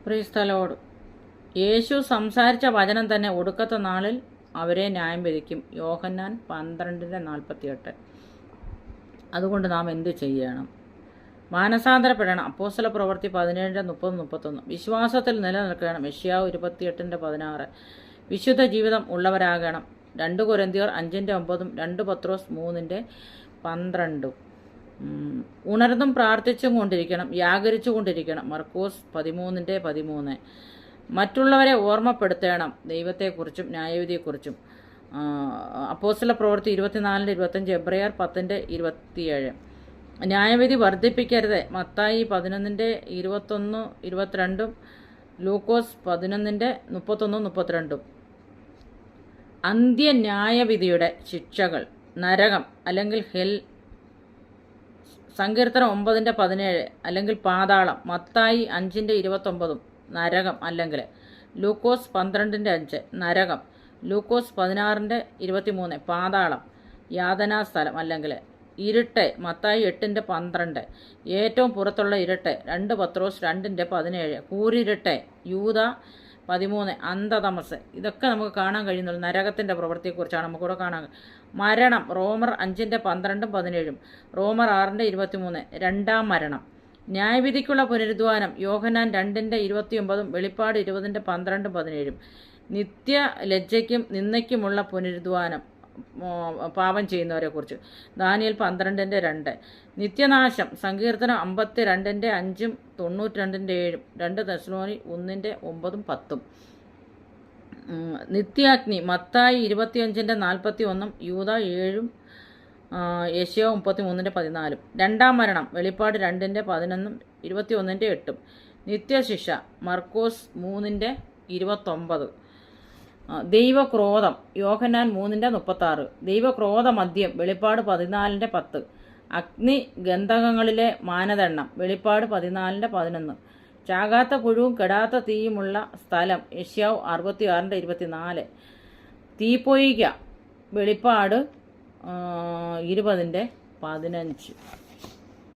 Praise the Lord. യേശു സംസാരിച്ച വചനം തന്നെ ഒടുക്കത്തെ നാളിൽ അവരെ ന്യായം വിധിക്കും. യോഹന്നാൻ 12:48. അതുകൊണ്ട് നാം എന്ത് ചെയ്യണം? മാനസാന്തരപ്പെടണം. അപ്പോസ്തല പ്രവൃത്തി 17:30-31. വിശ്വാസത്തിൽ നിലനിൽക്കണം. യെശയ്യാവ് 28:16. വിശുദ്ധ ജീവിതം ഉള്ളവരാകണം. 2 കൊരിന്ത്യർ 5:9, 2 പത്രോസ് 3:12. ഉണർന്നും പ്രാർത്ഥിച്ചും കൊണ്ടിരിക്കണം, വ്യാകരിച്ചു കൊണ്ടിരിക്കണം. മർക്കോസ് 13:13. മറ്റുള്ളവരെ ഓർമ്മപ്പെടുത്തണം ദൈവത്തെക്കുറിച്ചും ന്യായവിധിയെക്കുറിച്ചും. അപ്പോസ്തല പ്രവൃത്തി 24:25, എബ്രയർ 10:27. ന്യായവിധി വർദ്ധിപ്പിക്കരുത്. മത്തായി 11:21-22, ലൂക്കോസ് 11:31-32. അന്ത്യന്യായവിധിയുടെ ശിക്ഷകൾ: നരകം അല്ലെങ്കിൽ ഹെൽ. സങ്കീർത്തനം 9:17 അല്ലെങ്കിൽ പാതാളം. മത്തായി 5:29 നരകം അല്ലെങ്കിൽ. ലൂക്കോസ് 12:5 നരകം. ലൂക്കോസ് 16:23 പാതാളം, യാതനാസ്ഥലം അല്ലെങ്കിൽ. ഇരുട്ട്. മത്തായി 8:12 ഏറ്റവും പുറത്തുള്ള ഇരുട്ട്. 2 പത്രോസ് 2:17 കൂരിരുട്ട്. യൂദ 13 അന്ധതമസ്. ഇതൊക്കെ നമുക്ക് കാണാൻ കഴിയുന്നുള്ളൂ. നരകത്തിൻ്റെ പ്രവൃത്തിയെക്കുറിച്ചാണ് നമുക്കിവിടെ കാണാൻ. മരണം. റോമർ 5:12-17, റോമർ 6:23 രണ്ടാം മരണം. ന്യായവിധിക്കുള്ള പുനരുദ്ധാനം. യോഹന്നാൻ 2:29, വെളിപ്പാട് 20:12-17. നിത്യ ലജ്ജയ്ക്കും നിന്ദയ്ക്കുമുള്ള പുനരുദ്ധാനം പാപം ചെയ്യുന്നവരെക്കുറിച്ച്. ദാനിയേൽ 12:2. നിത്യനാശം. സങ്കീർത്തനം 52:5, 92:7, 2 തെസ്സലോനി 1:9-10. നിത്യാഗ്നി. മത്തായി 25:41, യൂദ 7, യെശയ്യാവ് 33:14. രണ്ടാം മരണം. വെളിപ്പാട് 2:11, 21:8. നിത്യശിക്ഷ. മർക്കോസ് 3:29. ദൈവക്രോധം. യോഹന്നാൻ 3:36. ദൈവക്രോധ മദ്യം. വെളിപ്പാട് 14:10. അഗ്നി ഗന്ധകങ്ങളിലെ മാനദണ്ഡം. വെളിപ്പാട് 14:11. ചാകാത്ത പുഴുവും കെടാത്ത തീയുമുള്ള സ്ഥലം. യെശയ്യാവ് 66:24. തീപ്പൊയ്ക. വെളിപ്പാട് 20:15.